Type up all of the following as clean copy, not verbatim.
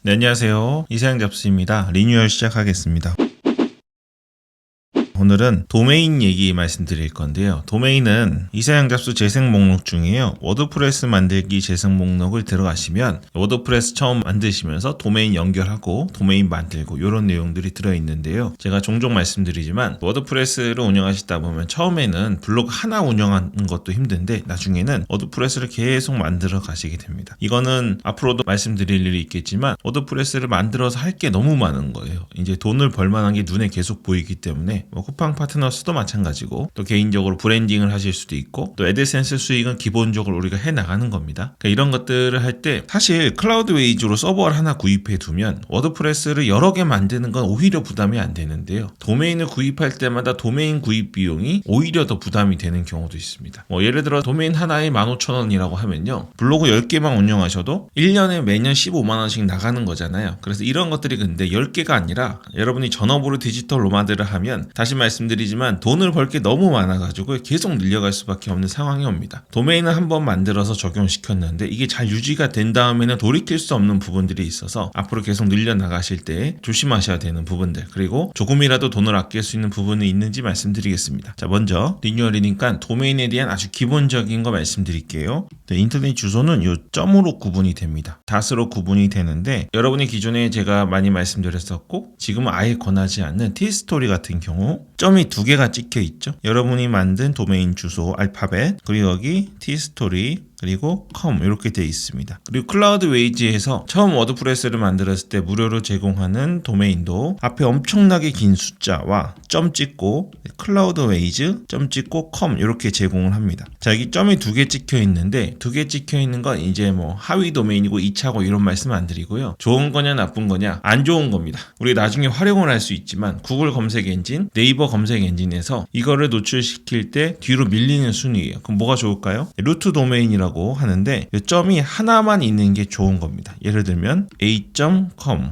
네, 안녕하세요. 이세영 잡스입니다. 리뉴얼 시작하겠습니다. 오늘은 도메인 얘기 말씀드릴 건데요. 도메인은 이세영 잡수 재생 목록 중에요. 워드프레스 만들기 재생 목록을 들어가시면 워드프레스 처음 만드시면서 도메인 연결하고 도메인 만들고 이런 내용들이 들어있는데요. 제가 종종 말씀드리지만 워드프레스를 운영하시다 보면 처음에는 블로그 하나 운영하는 것도 힘든데 나중에는 워드프레스를 계속 만들어 가시게 됩니다. 이거는 앞으로도 말씀드릴 일이 있겠지만 워드프레스를 만들어서 할 게 너무 많은 거예요. 이제 돈을 벌 만한 게 눈에 계속 보이기 때문에 쿠팡 파트너스도 마찬가지고 또 개인적으로 브랜딩을 하실 수도 있고 또 애드센스 수익은 기본적으로 우리가 해 나가는 겁니다. 그러니까 이런 것들을 할 때 사실 클라우드웨이즈로 서버를 하나 구입해 두면 워드프레스를 여러 개 만드는 건 오히려 부담이 안 되는데요. 도메인을 구입할 때마다 도메인 구입 비용이 오히려 더 부담이 되는 경우도 있습니다. 예를 들어 도메인 하나에 15,000원이라고 하면요. 블로그 10개만 운영하셔도 1년에 매년 15만원씩 나가는 거잖아요. 그래서 이런 것들이 근데 10개가 아니라 여러분이 전업으로 디지털 노마드를 하면 다시 말씀드리지만 돈을 벌 게 너무 많아가지고 계속 늘려갈 수밖에 없는 상황이 옵니다. 도메인을 한번 만들어서 적용시켰는데 이게 잘 유지가 된 다음에는 돌이킬 수 없는 부분들이 있어서 앞으로 계속 늘려나가실 때 조심하셔야 되는 부분들 그리고 조금이라도 돈을 아낄 수 있는 부분이 있는지 말씀드리겠습니다. 자, 먼저 리뉴얼이니까 도메인에 대한 아주 기본적인 거 말씀드릴게요. 네, 인터넷 주소는 이 점으로 구분이 됩니다. 닷으로 구분이 되는데 여러분이 기존에 제가 많이 말씀드렸었고 지금은 아예 권하지 않는 티스토리 같은 경우 점이 2개가 찍혀 있죠. 여러분이 만든 도메인 주소 알파벳 그리고 여기 티스토리 그리고 com 이렇게 되어 있습니다. 그리고 클라우드웨이즈에서 처음 워드프레스를 만들었을 때 무료로 제공하는 도메인도 앞에 엄청나게 긴 숫자와 점 찍고 클라우드웨이즈 점 찍고 com 이렇게 제공을 합니다. 자, 여기 점이 2개 찍혀 있는데 2개 찍혀 있는 건 이제 하위 도메인이고 2차고 이런 말씀 안 드리고요. 좋은 거냐 나쁜 거냐 안 좋은 겁니다. 우리 나중에 활용을 할 수 있지만 구글 검색 엔진, 네이버 검색 엔진에서 이거를 노출시킬 때 뒤로 밀리는 순위예요. 그럼 뭐가 좋을까요? 루트 도메인이라고 하는데 이 점이 하나만 있는 게 좋은 겁니다. 예를 들면 a.com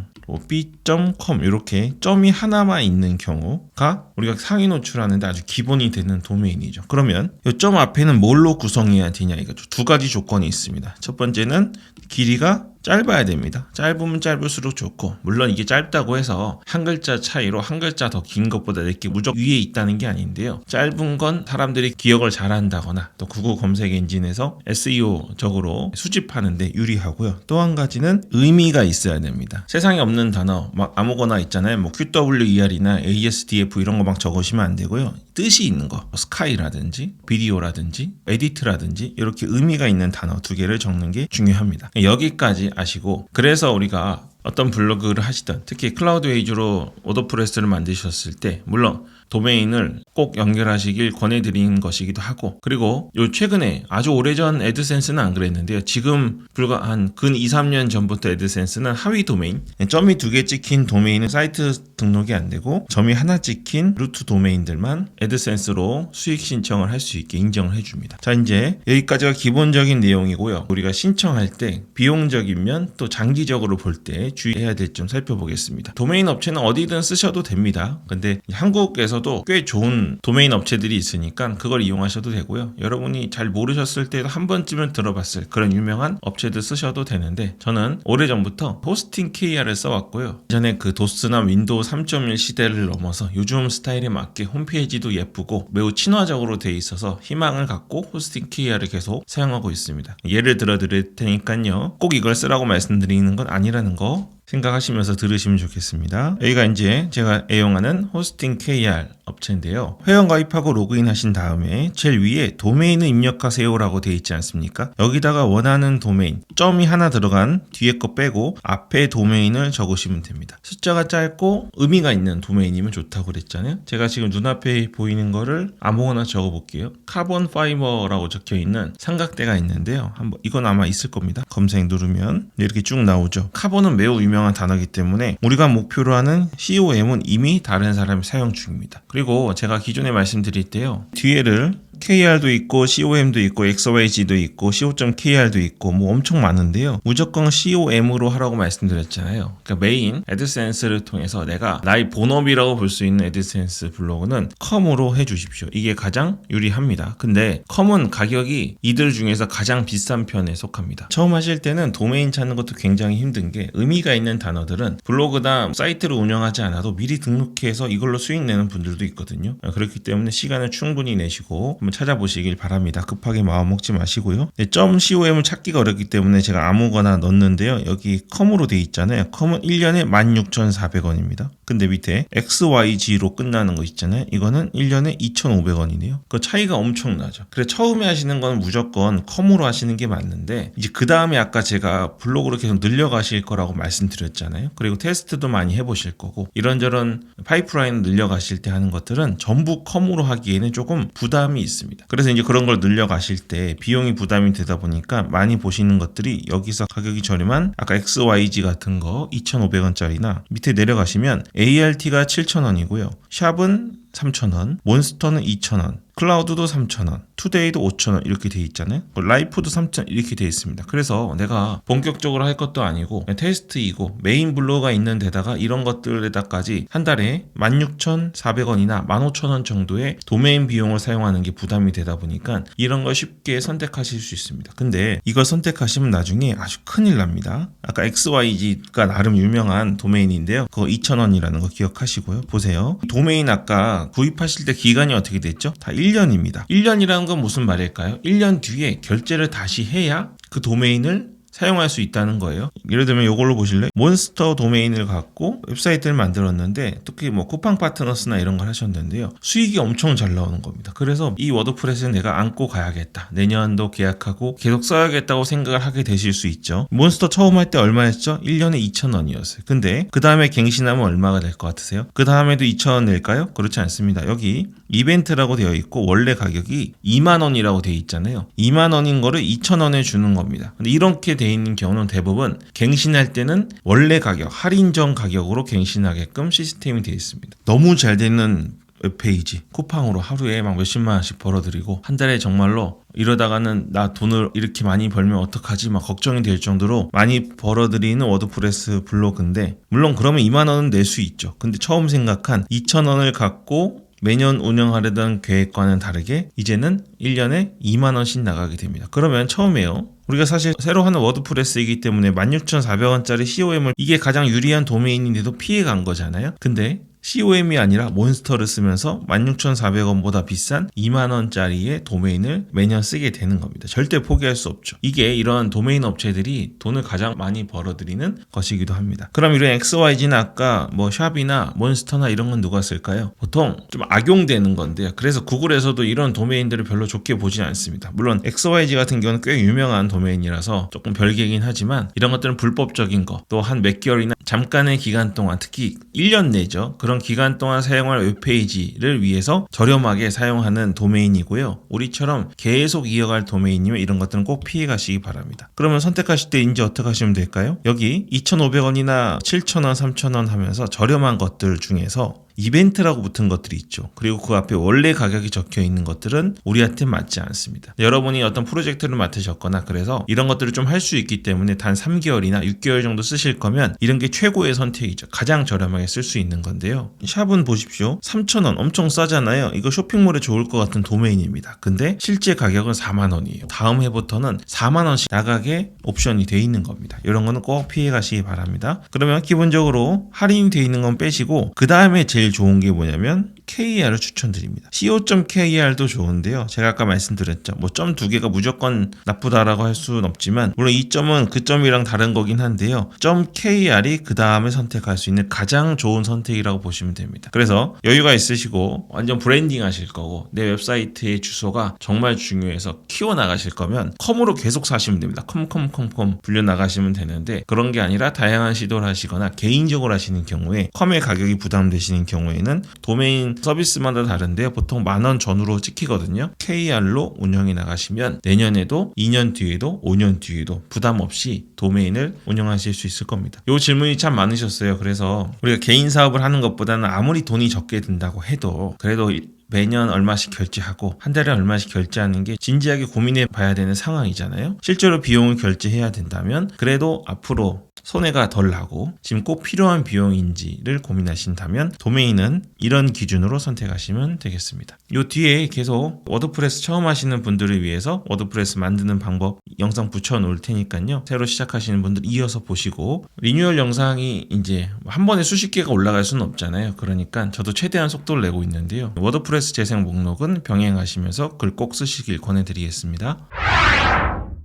b.com 이렇게 점이 하나만 있는 경우가 우리가 상위 노출하는데 아주 기본이 되는 도메인이죠. 그러면 이 점 앞에는 뭘로 구성해야 되냐 이거죠. 2가지 조건이 있습니다. 첫 번째는 길이가 짧아야 됩니다. 짧으면 짧을수록 좋고 물론 이게 짧다고 해서 한 글자 차이로 한 글자 더 긴 것보다 내게 무조건 위에 있다는 게 아닌데요. 짧은 건 사람들이 기억을 잘한다거나 또 구글 검색 엔진에서 SEO적으로 수집하는데 유리하고요. 또 한 가지는 의미가 있어야 됩니다. 세상에 없는 단어 막 아무거나 있잖아요. QWER이나 ASDF 이런 거 막 적으시면 안 되고요. 뜻이 있는 거 스카이라든지 비디오라든지 에디트라든지 이렇게 의미가 있는 단어 2개를 적는 게 중요합니다. 여기까지 아시고 그래서 우리가 어떤 블로그를 하시던 특히 클라우드웨이즈로 워드프레스를 만드셨을 때 물론 도메인을 꼭 연결하시길 권해드리는 것이기도 하고 그리고 요 최근에 아주 오래전 애드센스는 안 그랬는데요. 지금 불과 한 근 2-3년 전부터 애드센스는 하위 도메인 점이 2개 찍힌 도메인은 사이트 등록이 안 되고 점이 하나 찍힌 루트 도메인들만 애드센스로 수익 신청을 할 수 있게 인정을 해줍니다. 자, 이제 여기까지가 기본적인 내용이고요. 우리가 신청할 때 비용적이면 또 장기적으로 볼 때 주의해야 될 점 살펴보겠습니다. 도메인 업체는 어디든 쓰셔도 됩니다. 근데 한국에서도 꽤 좋은 도메인 업체들이 있으니까 그걸 이용하셔도 되고요. 여러분이 잘 모르셨을 때도 한 번쯤은 들어봤을 그런 유명한 업체들 쓰셔도 되는데 저는 오래전부터 호스팅 KR을 써왔고요. 전에 그 도스나 윈도우 3.1 시대를 넘어서 요즘 스타일에 맞게 홈페이지도 예쁘고 매우 친화적으로 되어 있어서 희망을 갖고 호스팅 KR을 계속 사용하고 있습니다. 예를 들어 드릴 테니까요. 꼭 이걸 쓰라고 말씀드리는 건 아니라는 거 생각하시면서 들으시면 좋겠습니다. 여기가 이제 제가 애용하는 호스팅 KR 업체인데요. 회원 가입하고 로그인 하신 다음에 제일 위에 도메인을 입력하세요 라고 되어 있지 않습니까? 여기다가 원하는 도메인 점이 하나 들어간 뒤에 거 빼고 앞에 도메인을 적으시면 됩니다. 숫자가 짧고 의미가 있는 도메인이면 좋다고 그랬잖아요. 제가 지금 눈앞에 보이는 거를 아무거나 적어볼게요. 카본 파이버라고 적혀있는 삼각대가 있는데요. 이건 아마 있을 겁니다. 검색 누르면 이렇게 쭉 나오죠. 카본은 매우 유명한 단어이기 때문에 우리가 목표로 하는 COM은 이미 다른 사람이 사용 중입니다. 그리고 제가 기존에 말씀드릴 때요. 뒤에를 KR도 있고 COM도 있고 XYZ도 있고 CO.KR도 있고 뭐 엄청 많은데요. 무조건 COM으로 하라고 말씀드렸잖아요. 그러니까 메인 애드센스를 통해서 내가 나의 본업이라고 볼 수 있는 애드센스 블로그는 컴으로 해주십시오. 이게 가장 유리합니다. 근데 컴은 가격이 이들 중에서 가장 비싼 편에 속합니다. 처음 하실 때는 도메인 찾는 것도 굉장히 힘든 게 의미가 있는 단어들은 블로그나 사이트를 운영하지 않아도 미리 등록해서 이걸로 수익 내는 분들도 있거든요. 그렇기 때문에 시간을 충분히 내시고 한번 찾아보시길 바랍니다. 급하게 마음 먹지 마시고요. .com을 찾기가 어렵기 때문에 제가 아무거나 넣었는데요. 여기 컴으로 돼 있잖아요. 컴은 1년에 16,400원입니다. 근데 밑에 XYG로 끝나는 거 있잖아요. 이거는 1년에 2,500원이네요. 그 차이가 엄청나죠. 그래서 처음에 하시는 건 무조건 컴으로 하시는 게 맞는데 이제 그 다음에 아까 제가 블로그로 계속 늘려가실 거라고 말씀드렸잖아요. 그리고 테스트도 많이 해보실 거고 이런저런 파이프라인 늘려가실 때 하는 것들은 전부 컴으로 하기에는 조금 부담이 있습니다. 그래서 이제 그런 걸 늘려가실 때 비용이 부담이 되다 보니까 많이 보시는 것들이 여기서 가격이 저렴한 아까 XYG 같은 거 2,500원짜리나 밑에 내려가시면 ART가 7,000원이고요. 샵은 3,000원, 몬스터는 2,000원, 클라우드도 3,000원, 투데이도 5,000원 이렇게 돼 있잖아요. 라이프도 3,000원 이렇게 돼 있습니다. 그래서 내가 본격적으로 할 것도 아니고 테스트이고 메인 블로그가 있는 데다가 이런 것들에다까지 한 달에 16,400원이나 15,000원 정도의 도메인 비용을 사용하는 게 부담이 되다 보니까 이런 걸 쉽게 선택하실 수 있습니다. 근데 이걸 선택하시면 나중에 아주 큰일 납니다. 아까 XYG가 나름 유명한 도메인인데요. 그거 2,000원이라는 거 기억하시고요. 보세요. 도메인 아까 구입하실 때 기간이 어떻게 됐죠? 다 1년입니다. 1년이라는 건 무슨 말일까요? 1년 뒤에 결제를 다시 해야 그 도메인을 사용할 수 있다는 거예요. 예를 들면 이걸로 보실래요? 몬스터 도메인을 갖고 웹사이트를 만들었는데 특히 뭐 쿠팡 파트너스나 이런 걸 하셨는데요. 수익이 엄청 잘 나오는 겁니다. 그래서 이 워드프레스는 내가 안고 가야겠다. 내년도 계약하고 계속 써야겠다고 생각을 하게 되실 수 있죠. 몬스터 처음 할 때 얼마였죠? 1년에 2,000원이었어요. 근데 그 다음에 갱신하면 얼마가 될 것 같으세요? 그 다음에도 2,000원 낼까요? 그렇지 않습니다. 여기 이벤트라고 되어 있고 원래 가격이 2만원이라고 되어 있잖아요. 2만원인 거를 2,000원에 주는 겁니다. 근데 이렇게 되어 있는 경우는 대부분 갱신할 때는 원래 가격, 할인 전 가격으로 갱신하게끔 시스템이 되어 있습니다. 너무 잘 되는 웹페이지, 쿠팡으로 하루에 막 몇십만 원씩 벌어들이고 한 달에 정말로 이러다가는 나 돈을 이렇게 많이 벌면 어떡하지 막 걱정이 될 정도로 많이 벌어들이는 워드프레스 블로그인데 물론 그러면 2만 원은 낼 수 있죠. 근데 처음 생각한 2,000원을 갖고 매년 운영하려던 계획과는 다르게 이제는 1년에 2만 원씩 나가게 됩니다. 그러면 처음에요. 우리가 사실 새로 하는 워드프레스이기 때문에 16,400원짜리 COM을 이게 가장 유리한 도메인인데도 피해간 거잖아요. 근데 COM이 아니라 몬스터를 쓰면서 16,400원보다 비싼 2만원짜리의 도메인을 매년 쓰게 되는 겁니다. 절대 포기할 수 없죠. 이게 이런 도메인 업체들이 돈을 가장 많이 벌어들이는 것이기도 합니다. 그럼 이런 XYG나 아까 뭐 샵이나 몬스터나 이런 건 누가 쓸까요? 보통 좀 악용되는 건데요. 그래서 구글에서도 이런 도메인들을 별로 좋게 보지 않습니다. 물론 XYG 같은 경우는 꽤 유명한 도메인이라서 조금 별개긴 하지만 이런 것들은 불법적인 거 또 한 몇 개월이나 잠깐의 기간 동안 특히 1년 내죠. 그런 기간 동안 사용할 웹페이지를 위해서 저렴하게 사용하는 도메인이고요. 우리처럼 계속 이어갈 도메인이면 이런 것들은 꼭 피해 가시기 바랍니다. 그러면 선택하실 때 이제 어떻게 하시면 될까요? 여기 2,500원이나 7,000원, 3,000원 하면서 저렴한 것들 중에서 이벤트라고 붙은 것들이 있죠. 그리고 그 앞에 원래 가격이 적혀 있는 것들은 우리한테 맞지 않습니다. 여러분이 어떤 프로젝트를 맡으셨거나 그래서 이런 것들을 좀 할 수 있기 때문에 단 3개월이나 6개월 정도 쓰실 거면 이런 게 최고의 선택이죠. 가장 저렴하게 쓸 수 있는 건데요. 샵은 보십시오. 3,000원 엄청 싸잖아요. 이거 쇼핑몰에 좋을 것 같은 도메인입니다. 근데 실제 가격은 4만 원이에요. 다음 해부터는 4만 원씩 나가게 옵션이 돼 있는 겁니다. 이런 거는 꼭 피해 가시기 바랍니다. 그러면 기본적으로 할인이 돼 있는 건 빼시고 그 다음에 제일 좋은 게 뭐냐면 KR을 추천드립니다. co.kr도 좋은데요. 제가 아까 말씀드렸죠. 뭐 점 두 개가 무조건 나쁘다라고 할 수는 없지만 물론 이 점은 그 점이랑 다른 거긴 한데요. .kr이 그 다음에 선택할 수 있는 가장 좋은 선택이라고 보시면 됩니다. 그래서 여유가 있으시고 완전 브랜딩 하실 거고 내 웹사이트의 주소가 정말 중요해서 키워나가실 거면 컴으로 계속 사시면 됩니다. 컴 불려나가시면 되는데 그런 게 아니라 다양한 시도를 하시거나 개인적으로 하시는 경우에 컴의 가격이 부담되시는 경우에는 도메인 서비스마다 다른데요. 보통 10,000원 전후로 찍히거든요. KR로 운영해 나가시면 내년에도 2년 뒤에도 5년 뒤에도 부담 없이 도메인을 운영하실 수 있을 겁니다. 이 질문이 참 많으셨어요. 그래서 우리가 개인 사업을 하는 것보다는 아무리 돈이 적게 든다고 해도 그래도 매년 얼마씩 결제하고 한 달에 얼마씩 결제하는 게 진지하게 고민해 봐야 되는 상황이잖아요. 실제로 비용을 결제해야 된다면 그래도 앞으로 손해가 덜 나고 지금 꼭 필요한 비용인지를 고민하신다면 도메인은 이런 기준으로 선택하시면 되겠습니다. 요 뒤에 계속 워드프레스 처음 하시는 분들을 위해서 워드프레스 만드는 방법 영상 붙여 놓을 테니까요. 새로 시작하시는 분들 이어서 보시고 리뉴얼 영상이 이제 한 번에 수십 개가 올라갈 수는 없잖아요. 그러니까 저도 최대한 속도를 내고 있는데요. 워드프레스 재생 목록은 병행하시면서 글 꼭 쓰시길 권해드리겠습니다.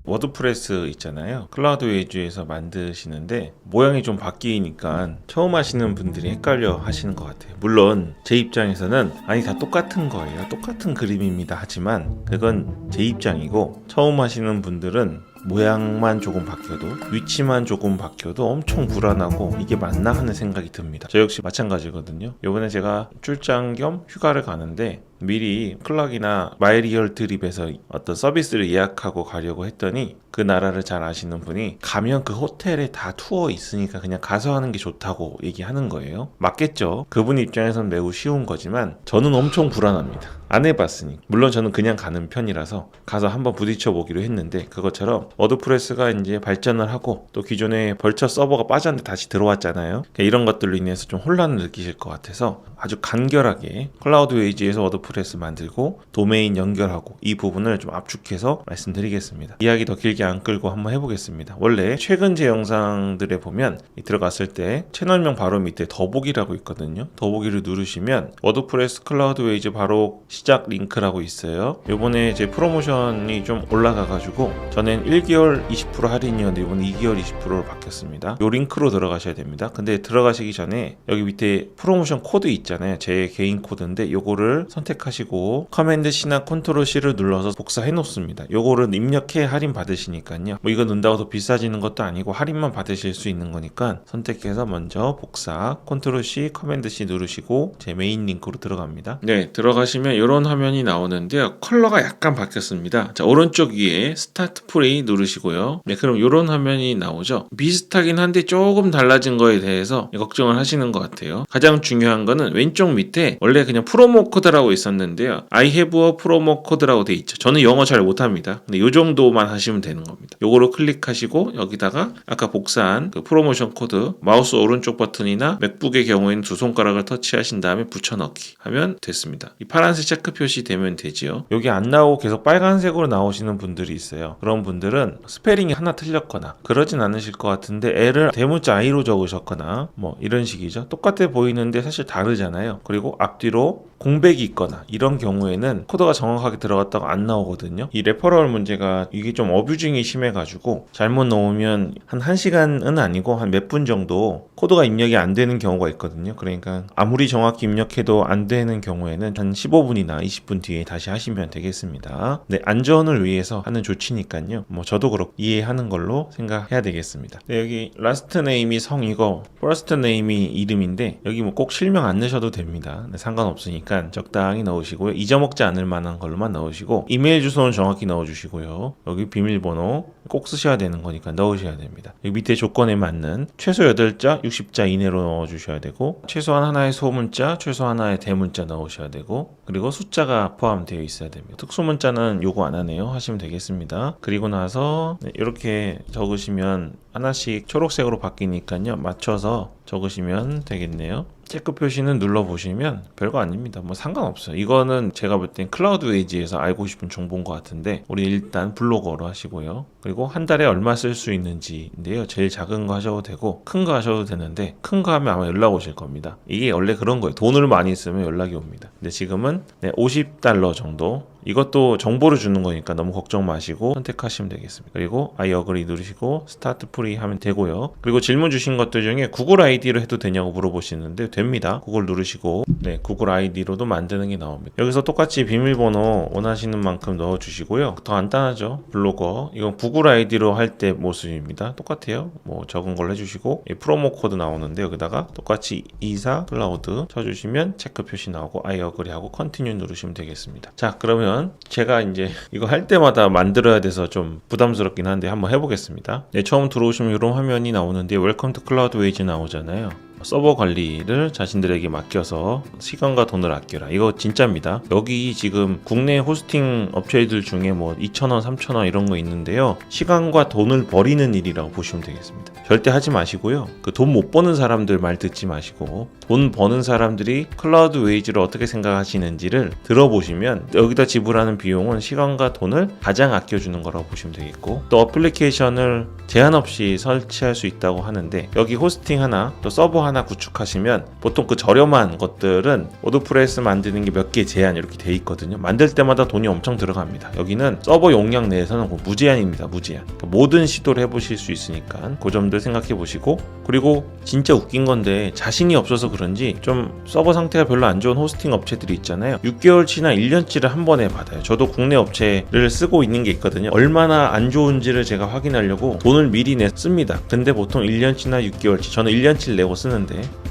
워드프레스 있잖아요. 클라우드 웨이즈에서 만드시는데 모양이 좀 바뀌니까 처음 하시는 분들이 헷갈려 하시는 것 같아요. 물론 제 입장에서는 아니 다 똑같은 거예요. 똑같은 그림입니다. 하지만 그건 제 입장이고 처음 하시는 분들은 모양만 조금 바뀌어도 위치만 조금 바뀌어도 엄청 불안하고 이게 맞나 하는 생각이 듭니다. 저 역시 마찬가지거든요. 이번에 제가 출장 겸 휴가를 가는데 미리 클락이나 마이리얼 트립에서 어떤 서비스를 예약하고 가려고 했더니 그 나라를 잘 아시는 분이 가면 그 호텔에 다 투어 있으니까 그냥 가서 하는 게 좋다고 얘기하는 거예요. 맞겠죠. 그분 입장에서는 매우 쉬운 거지만 저는 엄청 불안합니다. 안 해봤으니. 물론 저는 그냥 가는 편이라서 가서 한번 부딪혀 보기로 했는데 그것처럼 워드프레스가 이제 발전을 하고 또 기존에 벌처 서버가 빠졌는데 다시 들어왔잖아요. 이런 것들로 인해서 좀 혼란을 느끼실 것 같아서 아주 간결하게 클라우드 웨이지에서 워드프레스 만들고 도메인 연결하고 이 부분을 좀 압축해서 말씀드리겠습니다. 이야기 더 길게 안 끌고 한번 해보겠습니다. 원래 최근 제 영상들에 보면 들어갔을 때 채널명 바로 밑에 더보기라고 있거든요. 더보기를 누르시면 워드프레스 클라우드 웨이즈 바로 시작 링크라고 있어요. 요번에 제 프로모션이 좀 올라가가지고 전엔 1개월 20% 할인이었는데 이번에 2개월 20%로 바뀌었습니다. 요 링크로 들어가셔야 됩니다. 근데 들어가시기 전에 여기 밑에 프로모션 코드 있잖아요. 제 개인 코드인데 요거를 선택하시고 커맨드 C나 컨트롤 C를 눌러서 복사해 놓습니다. 요거를 입력해 할인 받으시니까요. 뭐 이거 넣는다고 더 비싸지는 것도 아니고 할인만 받으실 수 있는 거니까 선택해서 먼저 복사 컨트롤 C 커맨드 C 누르시고 제 메인 링크로 들어갑니다. 네, 들어가시면 이런 화면이 나오는데요. 컬러가 약간 바뀌었습니다. 자, 오른쪽 위에 스타트 프리 누르시고요. 네, 그럼 이런 화면이 나오죠. 비슷하긴 한데 조금 달라진 거에 대해서 걱정을 하시는 것 같아요. 가장 중요한 거는 왼쪽 밑에 원래 그냥 프로모 코드라고 있었는데요. I have a promo code라고 돼 있죠. 저는 영어 잘 못합니다. 근데 이 정도만 하시면 되는 겁니다. 요거로 클릭하시고 여기다가 아까 복사한 그 프로모션 코드 마우스 오른쪽 버튼이나 맥북의 경우에는 두 손가락을 터치하신 다음에 붙여넣기 하면 됐습니다. 이 파란색 체크 표시 되면 되지요. 여기 안 나오고 계속 빨간색으로 나오시는 분들이 있어요. 그런 분들은 스페링이 하나 틀렸거나 그러진 않으실 것 같은데 L을 대문자 I로 적으셨거나 뭐 이런 식이죠. 똑같아 보이는데 사실 다르잖아요. 그리고 앞뒤로 공백이 있거나 이런 경우에는 코드가 정확하게 들어갔다고 안 나오거든요. 이 레퍼럴 문제가 이게 좀 어뷰징이 심해가지고 잘못 넣으면 한 1시간은 아니고 한 몇 분 정도 코드가 입력이 안 되는 경우가 있거든요. 그러니까 아무리 정확히 입력해도 안 되는 경우에는 한 15분이나 20분 뒤에 다시 하시면 되겠습니다. 네, 안전을 위해서 하는 조치니까요. 뭐 저도 그렇고 이해하는 걸로 생각해야 되겠습니다. 네, 여기 라스트 네임이 성이고 퍼스트 네임이 이름인데 여기 뭐 꼭 실명 안 넣으셔도 됩니다. 네, 상관없으니까 적당히 넣으시고요. 잊어먹지 않을 만한 걸로만 넣으시고 이메일 주소는 정확히 넣어주시고요. 여기 비밀번호 꼭 쓰셔야 되는 거니까 넣으셔야 됩니다. 여기 밑에 조건에 맞는 최소 8자 60자 이내로 넣어주셔야 되고 최소한 하나의 소문자 최소 하나의 대문자 넣으셔야 되고 그리고 숫자가 포함되어 있어야 됩니다. 특수문자는 요거 안 하네요 하시면 되겠습니다. 그리고 나서 이렇게 적으시면 하나씩 초록색으로 바뀌니까요. 맞춰서 적으시면 되겠네요. 체크 표시는 눌러보시면 별거 아닙니다. 뭐 상관없어요. 이거는 제가 볼 땐 클라우드 웨이지에서 알고 싶은 정보인 것 같은데 우리 일단 블로거로 하시고요. 그리고 한 달에 얼마 쓸 수 있는지인데요. 제일 작은 거 하셔도 되고 큰 거 하셔도 되는데 큰 거 하면 아마 연락 오실 겁니다. 이게 원래 그런 거예요. 돈을 많이 쓰면 연락이 옵니다. 근데 지금은 $50 정도 이것도 정보를 주는 거니까 너무 걱정 마시고 선택하시면 되겠습니다. 그리고 I agree 누르시고 스타트 프리 하면 되고요. 그리고 질문 주신 것들 중에 구글 아이디로 해도 되냐고 물어보시는데 됩니다. 구글 누르시고 네, 구글 아이디로도 만드는 게 나옵니다. 여기서 똑같이 비밀번호 원하시는 만큼 넣어주시고요. 더 간단하죠. 블로거 이건 구글 아이디로 할 때 모습입니다. 똑같아요. 뭐 적은 걸 해주시고 프로모 코드 나오는데 여기다가 똑같이 이사 클라우드 쳐주시면 체크 표시 나오고 I agree 하고 컨티뉴 누르시면 되겠습니다. 자, 그러면 제가 이제 이거 할 때마다 만들어야 돼서 좀 부담스럽긴 한데 한번 해보겠습니다. 네, 처음 들어오시면 이런 화면이 나오는데 웰컴 투 클라우드 웨이즈 나오잖아요. 서버 관리를 자신들에게 맡겨서 시간과 돈을 아껴라. 이거 진짜입니다. 여기 지금 국내 호스팅 업체들 중에 뭐 2,000원, 3,000원 이런 거 있는데요. 시간과 돈을 버리는 일이라고 보시면 되겠습니다. 절대 하지 마시고요. 그 돈 못 버는 사람들 말 듣지 마시고 돈 버는 사람들이 클라우드 웨이즈를 어떻게 생각하시는지를 들어보시면 여기다 지불하는 비용은 시간과 돈을 가장 아껴주는 거라고 보시면 되겠고 또 어플리케이션을 제한 없이 설치할 수 있다고 하는데 여기 호스팅 하나 또 서버 하나 구축하시면 보통 그 저렴한 것들은 워드프레스 만드는 게 몇 개 제한 이렇게 돼 있거든요. 만들 때마다 돈이 엄청 들어갑니다. 여기는 서버 용량 내에서는 무제한입니다. 무제한. 그러니까 모든 시도를 해보실 수 있으니까 그 점들 생각해 보시고 그리고 진짜 웃긴 건데 자신이 없어서 그런지 좀 서버 상태가 별로 안 좋은 호스팅 업체들이 있잖아요. 6개월치나 1년치를 한 번에 받아요. 저도 국내 업체를 쓰고 있는 게 있거든요. 얼마나 안 좋은지를 제가 확인하려고 돈을 미리 냈습니다. 근데 보통 1년치나 6개월치 저는 1년치를 내고 쓰는데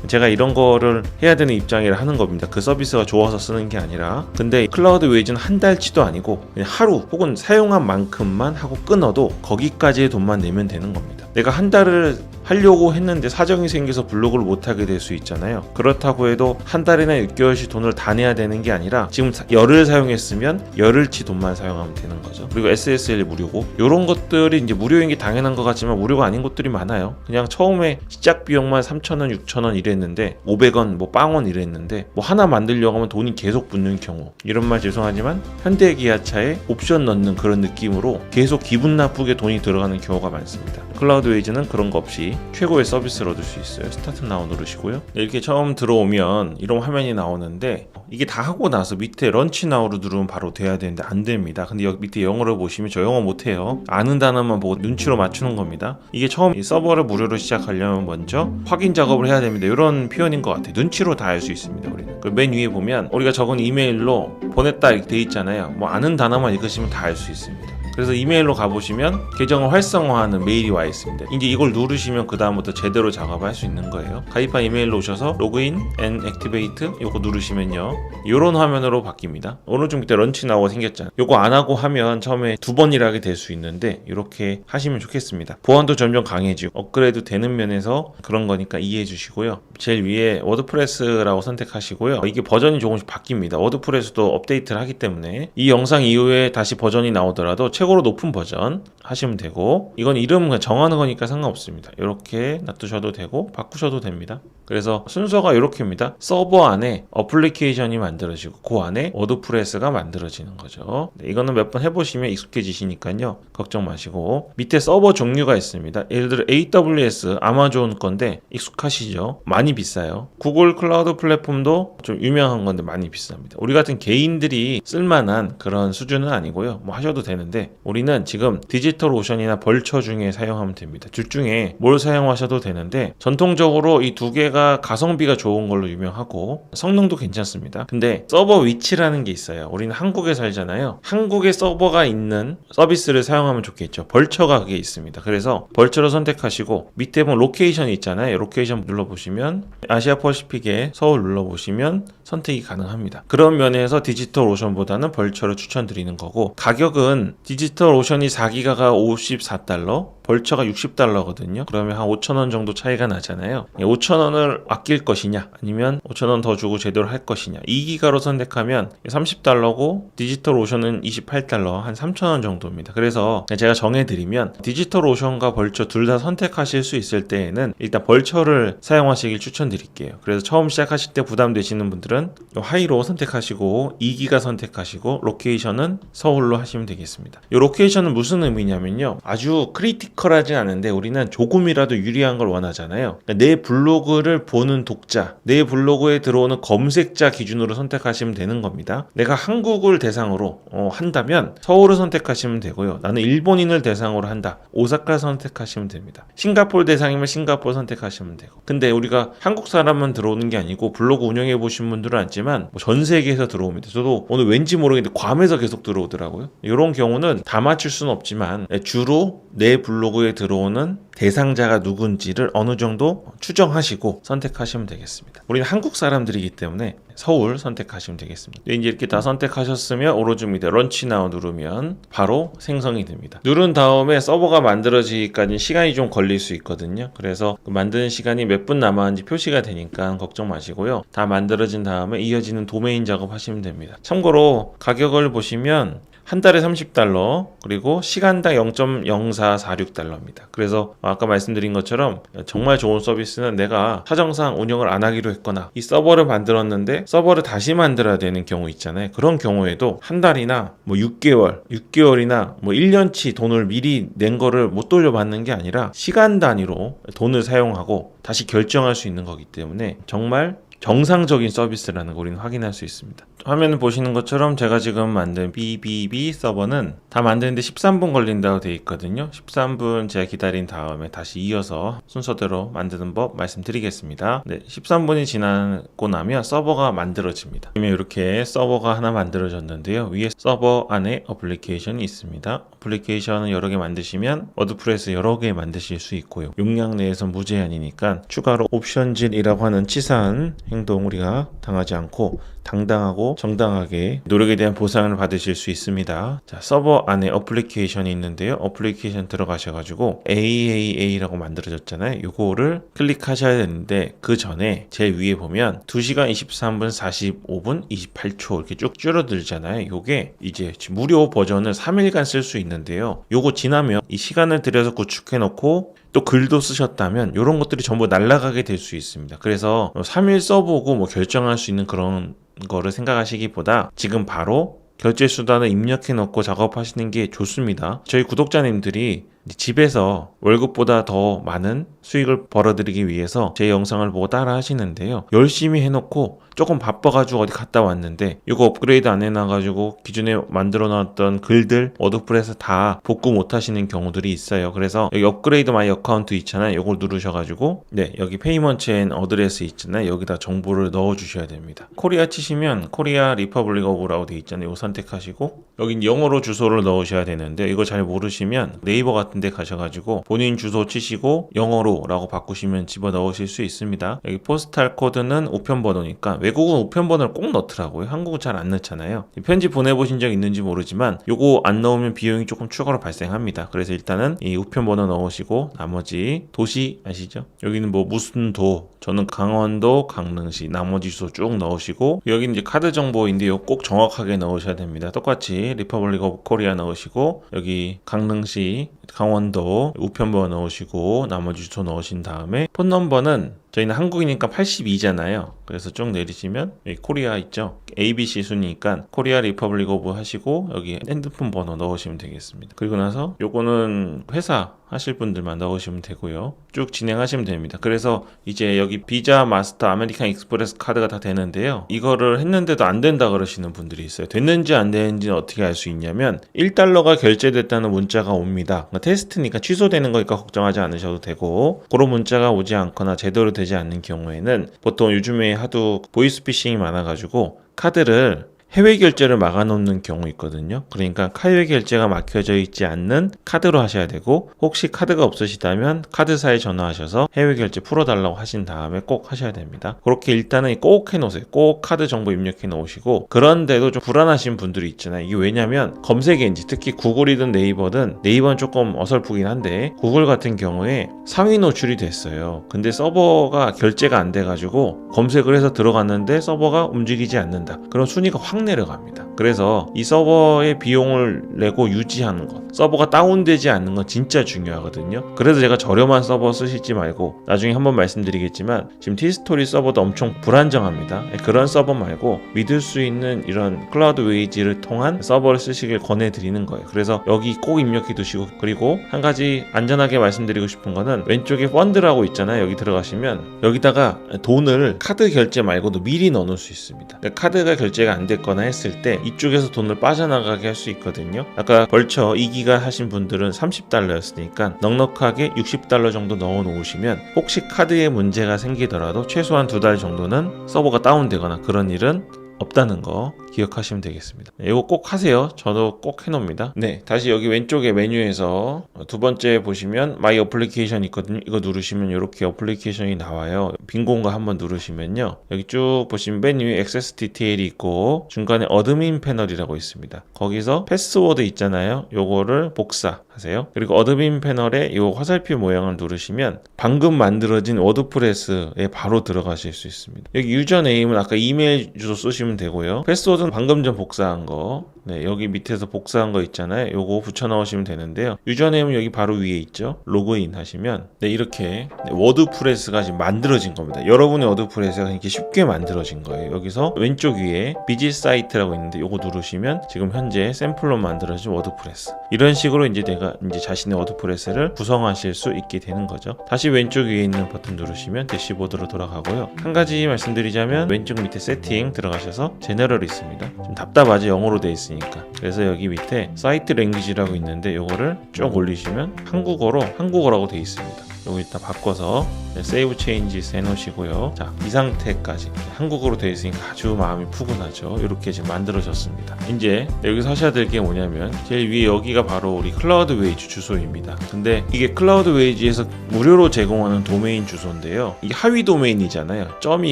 제가 이런 거를 해야 되는 입장이라 하는 겁니다. 그 서비스가 좋아서 쓰는 게 아니라 근데 클라우드 웨이즈는 한 달치도 아니고 그냥 하루 혹은 사용한 만큼만 하고 끊어도 거기까지의 돈만 내면 되는 겁니다. 내가 한 달을 하려고 했는데 사정이 생겨서 블로그를 못하게 될 수 있잖아요. 그렇다고 해도 한 달이나 6개월씩 돈을 다 내야 되는 게 아니라 지금 열흘 사용했으면 열흘치 돈만 사용하면 되는 거죠. 그리고 SSL 무료고 이런 것들이 이제 무료인 게 당연한 것 같지만 무료가 아닌 것들이 많아요. 그냥 처음에 시작 비용만 3,000원, 6,000원 이랬는데 500원, 뭐 빵원 이랬는데 뭐 하나 만들려고 하면 돈이 계속 붙는 경우 이런 말 죄송하지만 현대기아차에 옵션 넣는 그런 느낌으로 계속 기분 나쁘게 돈이 들어가는 경우가 많습니다. 클라우드 웨이즈는 그런 거 없이 최고의 서비스를 얻을 수 있어요. 스타트 나우 누르시고요. 이렇게 처음 들어오면 이런 화면이 나오는데 이게 다 하고 나서 밑에 런치 나우를 누르면 바로 돼야 되는데 안 됩니다. 근데 여기 밑에 영어를 보시면 저 영어 못해요. 아는 단어만 보고 눈치로 맞추는 겁니다. 이게 처음 이 서버를 무료로 시작하려면 먼저 확인 작업을 해야 됩니다. 이런 표현인 것 같아요. 눈치로 다 알 수 있습니다. 우리는. 맨 위에 보면 우리가 적은 이메일로 보냈다 이렇게 돼 있잖아요. 뭐 아는 단어만 읽으시면 다 알 수 있습니다. 그래서 이메일로 가보시면 계정을 활성화하는 메일이 와 있습니다. 이제 이걸 누르시면 그 다음부터 제대로 작업을 할 수 있는 거예요. 가입한 이메일로 오셔서 로그인 앤 액티베이트 이거 누르시면요 이런 화면으로 바뀝니다. 오른쪽 밑에 런치 나오고 생겼잖아요. 이거 안 하고 하면 처음에 두 번 일하게 될 수 있는데 이렇게 하시면 좋겠습니다. 보안도 점점 강해지고 업그레이드 되는 면에서 그런 거니까 이해해 주시고요. 제일 위에 워드프레스라고 선택하시고요. 이게 버전이 조금씩 바뀝니다. 워드프레스도 업데이트를 하기 때문에 이 영상 이후에 다시 버전이 나오더라도 최고로 높은 버전 하시면 되고 이건 이름 그냥 정하는 거니까 상관없습니다. 이렇게 놔두셔도 되고 바꾸셔도 됩니다. 그래서 순서가 이렇게입니다. 서버 안에 어플리케이션이 만들어지고 그 안에 워드프레스가 만들어지는 거죠. 네, 이거는 몇 번 해보시면 익숙해지시니까요. 걱정 마시고 밑에 서버 종류가 있습니다. 예를 들어 AWS, 아마존 건데 익숙하시죠? 많이 비싸요. 구글 클라우드 플랫폼도 좀 유명한 건데 많이 비쌉니다. 우리 같은 개인들이 쓸만한 그런 수준은 아니고요. 뭐 하셔도 되는데 우리는 지금 디지털 오션이나 벌처 중에 사용하면 됩니다. 둘 중에 뭘 사용하셔도 되는데 전통적으로 이 두 개가 가성비가 좋은 걸로 유명하고 성능도 괜찮습니다. 근데 서버 위치라는 게 있어요. 우리는 한국에 살잖아요. 한국에 서버가 있는 서비스를 사용하면 좋겠죠. 벌처가 그게 있습니다. 그래서 벌처를 선택하시고 밑에 보면 로케이션이 있잖아요. 로케이션 눌러보시면 아시아 퍼시픽에 서울 눌러보시면 선택이 가능합니다. 그런 면에서 디지털 오션보다는 벌처를 추천드리는 거고 가격은 디지털 오션이 4기가가 $54 벌처가 $60거든요. 그러면 한 5,000원 정도 차이가 나잖아요. 5,000원을 아낄 것이냐 아니면 5,000원 더 주고 제대로 할 것이냐 2기가로 선택하면 $30고 디지털 오션은 $28 한 3,000원 정도입니다. 그래서 제가 정해드리면 디지털 오션과 벌처 둘 다 선택하실 수 있을 때에는 일단 벌처를 사용하시길 추천드릴게요. 그래서 처음 시작하실 때 부담되시는 분들은 하이로 선택하시고 2기가 선택하시고 로케이션은 서울로 하시면 되겠습니다. 이 로케이션은 무슨 의미냐면요 아주 크리티컬 이퀄하진 않은데 우리는 조금이라도 유리한 걸 원하잖아요. 그러니까 내 블로그를 보는 독자, 내 블로그에 들어오는 검색자 기준으로 선택하시면 되는 겁니다. 내가 한국을 대상으로 한다면 서울을 선택하시면 되고요. 나는 일본인을 대상으로 한다. 오사카 선택하시면 됩니다. 싱가포르 대상이면 싱가포르 선택하시면 되고. 근데 우리가 한국 사람만 들어오는 게 아니고 블로그 운영해 보신 분들은 알지만 전 세계에서 들어옵니다. 저도 오늘 왠지 모르겠는데 괌에서 계속 들어오더라고요. 이런 경우는 다 맞출 수는 없지만 주로 내 블로그에 들어오는 대상자가 누군지를 어느 정도 추정하시고 선택하시면 되겠습니다. 우리는 한국 사람들이기 때문에 서울 선택하시면 되겠습니다. 이제 이렇게 다 선택하셨으면 오른쪽 밑에 런치 나우 누르면 바로 생성이 됩니다. 누른 다음에 서버가 만들어지기까지 시간이 좀 걸릴 수 있거든요. 그래서 만드는 시간이 몇 분 남았는지 표시가 되니까 걱정 마시고요. 다 만들어진 다음에 이어지는 도메인 작업하시면 됩니다. 참고로 가격을 보시면 한 달에 $30 그리고 시간당 0.0446달러입니다. 그래서 아까 말씀드린 것처럼 정말 좋은 서비스는 내가 사정상 운영을 안 하기로 했거나 이 서버를 만들었는데 서버를 다시 만들어야 되는 경우 있잖아요. 그런 경우에도 한 달이나 6개월이나 1년치 돈을 미리 낸 거를 못 돌려받는 게 아니라 시간 단위로 돈을 사용하고 다시 결정할 수 있는 거기 때문에 정말 정상적인 서비스라는 걸 우리는 확인할 수 있습니다. 화면을 보시는 것처럼 제가 지금 만든 BBB 서버는 다 만드는데 13분 걸린다고 되어 있거든요. 13분 제가 기다린 다음에 다시 이어서 순서대로 만드는 법 말씀드리겠습니다. 네, 13분이 지나고 나면 서버가 만들어집니다. 이렇게 서버가 하나 만들어졌는데요. 위에 서버 안에 어플리케이션이 있습니다. 어플리케이션을 여러 개 만드시면 워드프레스 여러 개 만드실 수 있고요. 용량 내에서 무제한이니까 추가로 옵션질이라고 하는 치사한 행동 우리가 당하지 않고 당당하고 정당하게 노력에 대한 보상을 받으실 수 있습니다. 자, 서버 안에 어플리케이션이 있는데요. 어플리케이션 들어가셔가지고 AAA라고 만들어졌잖아요. 요거를 클릭하셔야 되는데 그 전에 제일 위에 보면 2시간 23분 45분 28초 이렇게 쭉 줄어들잖아요. 요게 이제 무료 버전을 3일간 쓸 수 있는데요. 요거 지나면 이 시간을 들여서 구축해 놓고 또 글도 쓰셨다면 이런 것들이 전부 날아가게 될 수 있습니다. 그래서 3일 써보고 결정할 수 있는 그런 거를 생각하시기보다 지금 바로 결제 수단을 입력해 놓고 작업하시는 게 좋습니다. 저희 구독자님들이 집에서 월급보다 더 많은 수익을 벌어들이기 위해서 제 영상을 보고 따라 하시는데요. 열심히 해놓고 조금 바빠가지고 어디 갔다 왔는데 이거 업그레이드 안 해놔가지고 기존에 만들어 놨던 글들 워드프레스 다 복구 못 하시는 경우들이 있어요. 그래서 여기 업그레이드 마이 어카운트 있잖아요. 이걸 누르셔가지고 여기 페이먼트 앤 어드레스 있잖아요. 여기다 정보를 넣어 주셔야 됩니다. 코리아 치시면 코리아 리퍼블릭 오브라고 돼 있잖아요. 이거 선택하시고 여긴 영어로 주소를 넣으셔야 되는데 이거 잘 모르시면 네이버 같은 데 가셔가지고 본인 주소 치시고 영어로 라고 바꾸시면 집어넣으실 수 있습니다. 여기 포스탈 코드는 우편번호니까 외국은 우편번호를 꼭 넣더라고요. 한국은 잘 안 넣잖아요. 편지 보내보신 적 있는지 모르지만 요거 안 넣으면 비용이 조금 추가로 발생합니다. 그래서 일단은 이 우편번호 넣으시고 나머지 도시 아시죠? 여기는 무슨 도 저는 강원도 강릉시 나머지 주소 쭉 넣으시고 여기는 이제 카드 정보인데 요 꼭 정확하게 넣으셔야 됩니다. 똑같이 리퍼블릭 오브 코리아 넣으시고 여기 강릉시 강원도 우편번호 넣으시고 나머지 주소 넣으신 다음에 폰 넘버는 저희는 한국이니까 82잖아요. 그래서 쭉 내리시면 여기 코리아 있죠. ABC 순이니까 코리아 리퍼블릭 오브 하시고 여기 핸드폰 번호 넣으시면 되겠습니다. 그리고 나서 요거는 회사 하실 분들만 넣으시면 되고요. 쭉 진행하시면 됩니다. 그래서 이제 여기 비자, 마스터, 아메리칸 익스프레스 카드가 다 되는데요. 이거를 했는데도 안 된다 그러시는 분들이 있어요. 됐는지 안 됐는지는 어떻게 알 수 있냐면 $1가 결제됐다는 문자가 옵니다. 그러니까 테스트니까 취소되는 거니까 걱정하지 않으셔도 되고 그런 문자가 오지 않거나 제대로 되지 않는 경우에는 보통 요즘에 하도 보이스피싱이 많아가지고 카드를 해외 결제를 막아놓는 경우 있거든요. 그러니까 해외 결제가 막혀져 있지 않는 카드로 하셔야 되고 혹시 카드가 없으시다면 카드사에 전화하셔서 해외 결제 풀어달라고 하신 다음에 꼭 하셔야 됩니다. 그렇게 일단은 꼭 해놓으세요. 꼭 카드 정보 입력해 놓으시고 그런데도 좀 불안하신 분들이 있잖아요. 이게 왜냐면 검색 엔진 특히 구글이든 네이버는 조금 어설프긴 한데 구글 같은 경우에 상위 노출이 됐어요. 근데 서버가 결제가 안 돼가지고 검색을 해서 들어갔는데 서버가 움직이지 않는다. 그럼 순위가 확 확 내려갑니다. 그래서 이 서버의 비용을 내고 유지하는 것, 서버가 다운되지 않는 건 진짜 중요하거든요. 그래서 제가 저렴한 서버 쓰시지 말고, 나중에 한번 말씀드리겠지만 지금 티스토리 서버도 엄청 불안정합니다. 그런 서버 말고 믿을 수 있는 이런 클라우드웨이즈를 통한 서버를 쓰시길 권해드리는 거예요. 그래서 여기 꼭 입력해 두시고, 그리고 한 가지 안전하게 말씀드리고 싶은 거는 왼쪽에 펀드라고 있잖아요. 여기 들어가시면 여기다가 돈을 카드 결제 말고도 미리 넣어놓을 수 있습니다. 그러니까 카드가 결제가 안 됐거나 했을 때 이쪽에서 돈을 빠져나가게 할 수 있거든요. 아까 벌써 2기가 하신 분들은 $30였으니까 넉넉하게 $60 정도 넣어 놓으시면 혹시 카드에 문제가 생기더라도 최소한 2달 정도는 서버가 다운되거나 그런 일은 없다는 거 기억하시면 되겠습니다. 이거 꼭 하세요. 저도 꼭 해놓습니다. 네, 다시 여기 왼쪽에 메뉴에서 두 번째 보시면 마이 어플리케이션 있거든요. 이거 누르시면 이렇게 어플리케이션이 나와요. 빈 공간 한번 누르시면요, 여기 쭉 보시면 맨 위에 액세스 디테일이 있고 중간에 어드민 패널이라고 있습니다. 거기서 패스워드 있잖아요. 요거를 복사하세요. 그리고 어드민 패널에 이 화살표 모양을 누르시면 방금 만들어진 워드프레스에 바로 들어가실 수 있습니다. 여기 유저네임은 아까 이메일 주소 쓰시면 되고요. 패스워드는 방금 전 복사한 거, 네, 여기 밑에서 복사한 거 있잖아요. 요거 붙여 넣으시면 되는데요. 유저네임은 여기 바로 위에 있죠. 로그인 하시면 네, 이렇게 워드프레스가 지금 만들어진 겁니다. 여러분의 워드프레스가 이렇게 쉽게 만들어진 거예요. 여기서 왼쪽 위에 비지 사이트라고 있는데 요거 누르시면 지금 현재 샘플로 만들어진 워드프레스, 이런 식으로 이제 내가 이제 자신의 워드프레스를 구성하실 수 있게 되는 거죠. 다시 왼쪽 위에 있는 버튼 누르시면 대시보드로 돌아가고요. 한 가지 말씀드리자면 왼쪽 밑에 세팅 들어가셔서 제너럴이 있습니다. 좀 답답하죠, 영어로 돼 있으니까. 그래서 여기 밑에 사이트 랭귀지라고 있는데 요거를 쭉 올리시면 한국어라고 돼 있습니다. 요거 이따 바꿔서 세이브 체인지스 해놓으시고요. 자, 이 상태까지 한국어로 되어 있으니까 아주 마음이 푸근하죠. 이렇게 지금 만들어졌습니다. 이제 여기서 하셔야 될 게 뭐냐면 제일 위에 여기가 바로 우리 클라우드웨이즈 주소입니다. 근데 이게 클라우드웨이즈에서 무료로 제공하는 도메인 주소인데요, 이게 하위 도메인이잖아요. 점이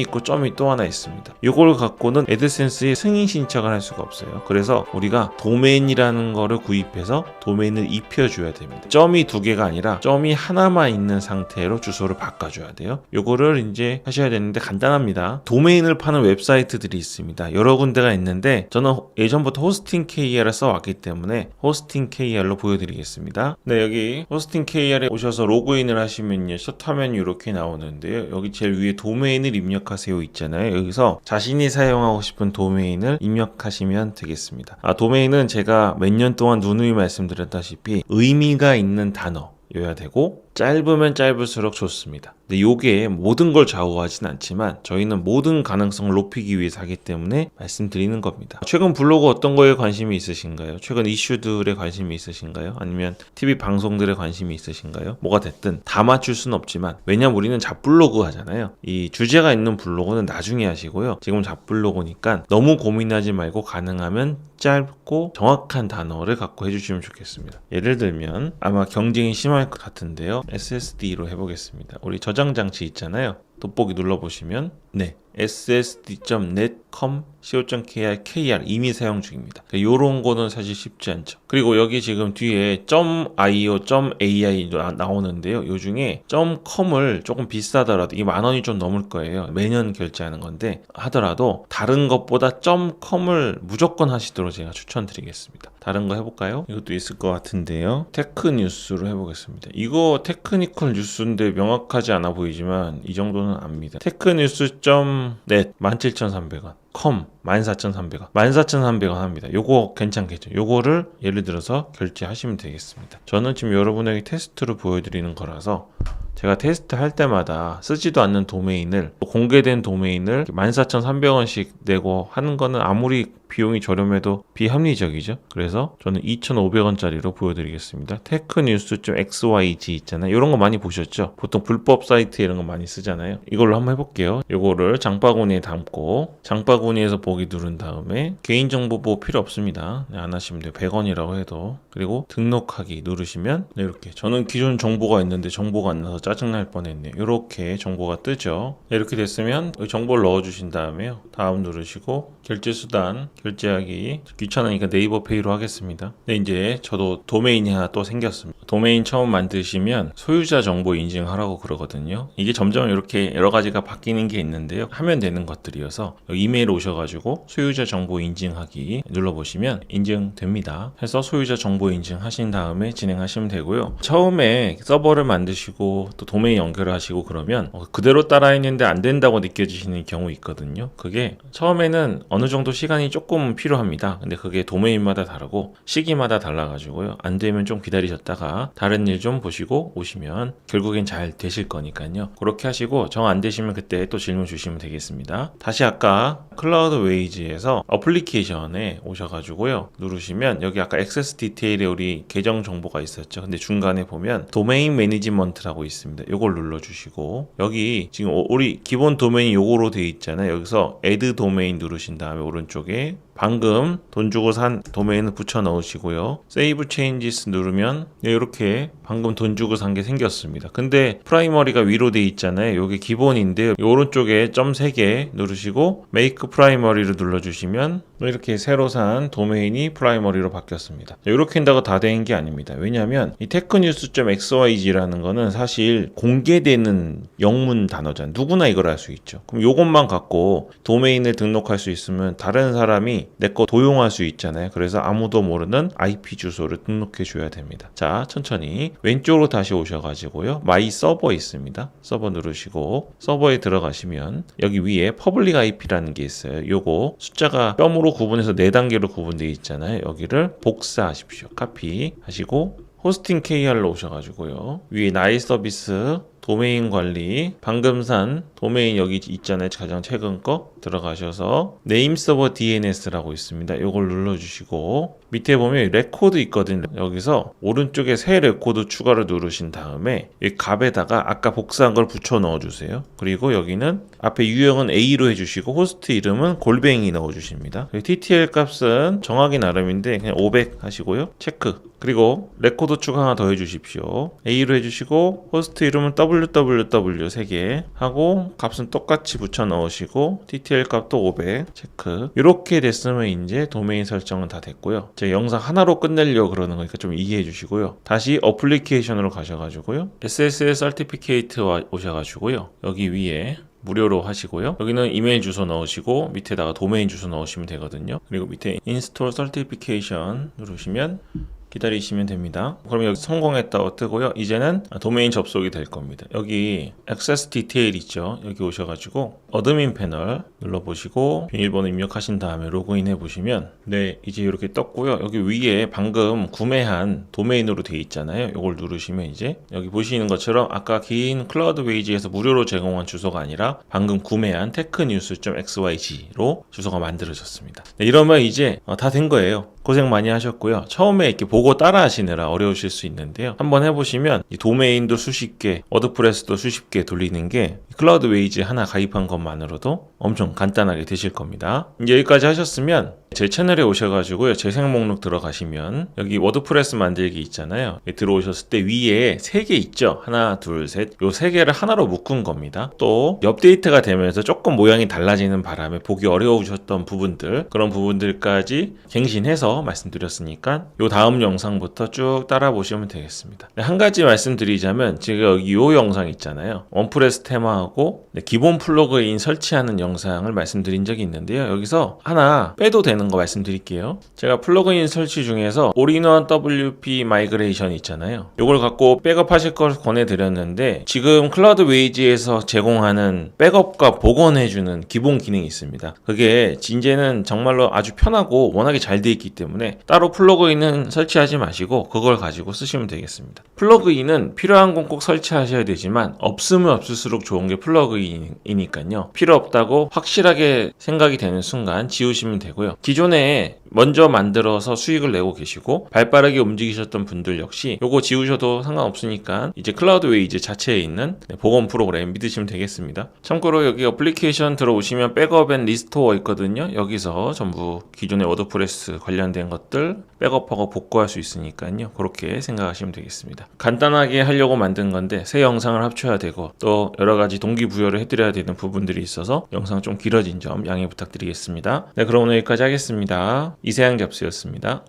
있고 점이 또 하나 있습니다. 이걸 갖고는 애드센스에 승인 신청을 할 수가 없어요. 그래서 우리가 도메인이라는 거를 구입해서 도메인을 입혀줘야 됩니다. 점이 2개가 아니라 점이 하나만 있는 상태로 주소를 바꿔줘야 돼요. 요거를 이제 하셔야 되는데 간단합니다. 도메인을 파는 웹사이트들이 있습니다. 여러 군데가 있는데 저는 예전부터 호스팅 KR을 써왔기 때문에 호스팅 KR로 보여드리겠습니다. 네, 여기 호스팅 KR에 오셔서 로그인을 하시면요, 첫 화면이 이렇게 나오는데요. 여기 제일 위에 도메인을 입력하세요 있잖아요. 여기서 자신이 사용하고 싶은 도메인을 입력하시면 되겠습니다. 도메인은 제가 몇 년 동안 누누이 말씀드렸다시피 의미가 있는 단어여야 되고 짧으면 짧을수록 좋습니다. 근데 요게 모든 걸 좌우하진 않지만 저희는 모든 가능성을 높이기 위해서 하기 때문에 말씀드리는 겁니다. 최근 블로그 어떤 거에 관심이 있으신가요? 최근 이슈들에 관심이 있으신가요? 아니면 TV 방송들에 관심이 있으신가요? 뭐가 됐든 다 맞출 수는 없지만, 왜냐면 우리는 잡블로그 하잖아요. 이 주제가 있는 블로그는 나중에 하시고요. 지금 잡블로그니까 너무 고민하지 말고 가능하면 짧고 정확한 단어를 갖고 해주시면 좋겠습니다. 예를 들면 아마 경쟁이 심할 것 같은데요, SSD로 해보겠습니다. 우리 저장 장치 있잖아요. 돋보기 눌러보시면 네, ssd.net.com/co.kr 이미 사용 중입니다. 요런 거는 사실 쉽지 않죠. 그리고 여기 지금 뒤에 .io, .ai 나오는데요. 요 중에 .com을 조금 비싸더라도, 이 10,000원이 좀 넘을 거예요. 매년 결제하는 건데 하더라도 다른 것보다 .com을 무조건 하시도록 제가 추천드리겠습니다. 다른 거 해볼까요? 이것도 있을 것 같은데요. 테크뉴스로 해보겠습니다. 이거 테크니컬 뉴스인데 명확하지 않아 보이지만 이 정도는 압니다. 테크뉴스.net 17,300원, com 14,300원, 14,300원 합니다. 요거 괜찮겠죠? 요거를 예를 들어서 결제하시면 되겠습니다. 저는 지금 여러분에게 테스트로 보여드리는 거라서 제가 테스트 할 때마다 쓰지도 않는 도메인을, 공개된 도메인을 14,300원씩 내고 하는 거는 아무리 비용이 저렴해도 비합리적이죠. 그래서 저는 2,500원짜리로 보여드리겠습니다. 테크뉴스.xyz 있잖아요. 이런 거 많이 보셨죠? 보통 불법 사이트 이런 거 많이 쓰잖아요. 이걸로 한번 해볼게요. 이거를 장바구니에 담고 장바구니에서 보기 누른 다음에 개인정보 보호 필요 없습니다. 안 하시면 돼요. 100원이라고 해도. 그리고 등록하기 누르시면 이렇게, 저는 기존 정보가 있는데 정보가 안 나서 짜증날 뻔했네요. 이렇게 정보가 뜨죠. 이렇게 됐으면 정보를 넣어주신 다음에요, 다음 누르시고 결제수단 결제하기, 귀찮으니까 네이버 페이로 하겠습니다. 네, 이제 저도 도메인이 하나 또 생겼습니다. 도메인 처음 만드시면 소유자 정보 인증하라고 그러거든요. 이게 점점 이렇게 여러 가지가 바뀌는 게 있는데요, 하면 되는 것들이어서 이메일 오셔가지고 소유자 정보 인증하기 눌러보시면 인증됩니다. 해서 소유자 정보 인증하신 다음에 진행하시면 되고요. 처음에 서버를 만드시고 또 도메인 연결을 하시고 그러면 그대로 따라했는데 안 된다고 느껴지시는 경우 있거든요. 그게 처음에는 어느 정도 시간이 조금 필요합니다. 근데 그게 도메인마다 다르고 시기마다 달라가지고요. 안 되면 좀 기다리셨다가 다른 일 좀 보시고 오시면 결국엔 잘 되실 거니까요. 그렇게 하시고 정 안 되시면 그때 또 질문 주시면 되겠습니다. 다시 아까 클라우드웨이즈에서 어플리케이션에 오셔가지고요. 누르시면 여기 아까 액세스 디테일에 우리 계정 정보가 있었죠. 근데 중간에 보면 도메인 매니지먼트라고 있습니다. 요걸 눌러주시고 여기 지금 우리 기본 도메인 요거로 되어 있잖아요. 여기서 add 도메인 누르신 다음에 오른쪽에 방금 돈 주고 산 도메인을 붙여 넣으시고요. 세이브 체인지스 누르면 이렇게 방금 돈 주고 산 게 생겼습니다. 근데 프라이머리가 위로 돼 있잖아요. 이게 기본인데 오른쪽에 점 3개 누르시고 메이크 프라이머리를 눌러주시면 이렇게 새로 산 도메인이 프라이머리로 바뀌었습니다. 이렇게 한다고 다 된 게 아닙니다. 왜냐하면 이 technews.xyz라는 거는 사실 공개되는 영문 단어잖아요. 누구나 이걸 알 수 있죠. 그럼 이것만 갖고 도메인을 등록할 수 있으면 다른 사람이 내 거 도용할 수 있잖아요. 그래서 아무도 모르는 IP 주소를 등록해 줘야 됩니다. 자, 천천히 왼쪽으로 다시 오셔가지고요. 마이 서버 있습니다. 서버 누르시고 서버에 들어가시면 여기 위에 퍼블릭 IP라는 게 있어요. 요거 숫자가 뼘으로 구분해서 4단계로 구분되어 있잖아요. 여기를 복사하십시오. 카피 하시고 호스팅 KR로 오셔가지고요. 위에 나이 서비스 도메인 관리, 방금 산 도메인 여기 있잖아요. 가장 최근 거 들어가셔서 네임 서버 DNS라고 있습니다. 이걸 눌러주시고 밑에 보면 레코드 있거든요. 여기서 오른쪽에 새 레코드 추가를 누르신 다음에 이 값에다가 아까 복사한 걸 붙여 넣어주세요. 그리고 여기는 앞에 유형은 A로 해주시고 호스트 이름은 골뱅이 넣어주십니다. TTL 값은 정하기 나름인데 그냥 500 하시고요. 체크. 그리고 레코드 추가 하나 더 해주십시오. A로 해주시고 호스트 이름은 www 3개 하고 값은 똑같이 붙여 넣으시고 TTL 값도 500 체크. 이렇게 됐으면 이제 도메인 설정은 다 됐고요. 제가 영상 하나로 끝내려고 그러는 거니까 좀 이해해 주시고요. 다시 어플리케이션으로 가셔가지고요. SSL 서티피케이트 오셔가지고요. 여기 위에 무료로 하시고요. 여기는 이메일 주소 넣으시고 밑에다가 도메인 주소 넣으시면 되거든요. 그리고 밑에 인스톨 서티피케이션 누르시면 기다리시면 됩니다. 그럼 여기 성공했다고 뜨고요. 이제는 도메인 접속이 될 겁니다. 여기 액세스 디테일 있죠. 여기 오셔가지고 어드민 패널 눌러보시고 비밀번호 입력하신 다음에 로그인 해보시면 네, 이제 이렇게 떴고요. 여기 위에 방금 구매한 도메인으로 되어 있잖아요. 이걸 누르시면 이제 여기 보시는 것처럼 아까 긴 클라우드웨이즈에서 무료로 제공한 주소가 아니라 방금 구매한 technews.xyz로 주소가 만들어졌습니다. 네, 이러면 이제 다 된 거예요. 고생 많이 하셨고요. 처음에 이렇게 보고 따라 하시느라 어려우실 수 있는데요. 한번 해보시면 이 도메인도 수십 개, 워드프레스도 수십 개 돌리는 게 클라우드웨이즈 하나 가입한 것만으로도 엄청 간단하게 되실 겁니다. 이제 여기까지 하셨으면 제 채널에 오셔가지고요. 재생 목록 들어가시면 여기 워드프레스 만들기 있잖아요. 들어오셨을 때 위에 3개 있죠. 하나, 둘, 셋. 요 3개를 하나로 묶은 겁니다. 또 업데이트가 되면서 조금 모양이 달라지는 바람에 보기 어려우셨던 부분들, 그런 부분들까지 갱신해서 말씀드렸으니까 요 다음 영상부터 쭉 따라 보시면 되겠습니다. 한 가지 말씀드리자면 지금 여기 요 영상 있잖아요. 원프레스 테마하고 기본 플러그인 설치하는 영상을 말씀드린 적이 있는데요. 여기서 하나 빼도 되는 거 말씀드릴게요. 제가 플러그인 설치 중에서 올인원 WP 마이그레이션 있잖아요. 이걸 갖고 백업하실 걸 권해드렸는데 지금 클라우드웨이즈에서 제공하는 백업과 복원해주는 기본 기능이 있습니다. 그게 이제는 정말로 아주 편하고 워낙에 잘 돼 있기 때문에 따로 플러그인은 설치하지 마시고 그걸 가지고 쓰시면 되겠습니다. 플러그인은 필요한 건 꼭 설치하셔야 되지만 없으면 없을수록 좋은 게 플러그인이니까요. 필요 없다고 확실하게 생각이 되는 순간 지우시면 되고요. 기존에 먼저 만들어서 수익을 내고 계시고 발빠르게 움직이셨던 분들 역시 요거 지우셔도 상관없으니까 이제 클라우드웨이즈 자체에 있는 복원 프로그램 믿으시면 되겠습니다. 참고로 여기 어플리케이션 들어오시면 백업 앤 리스토어 있거든요. 여기서 전부 기존의 워드프레스 관련된 것들 백업하고 복구할 수 있으니까요. 그렇게 생각하시면 되겠습니다. 간단하게 하려고 만든 건데 새 영상을 합쳐야 되고 또 여러 가지 동기부여를 해드려야 되는 부분들이 있어서 영상 좀 길어진 점 양해 부탁드리겠습니다. 네, 그럼 오늘 여기까지 하겠습니다. 이세양 잡스였습니다.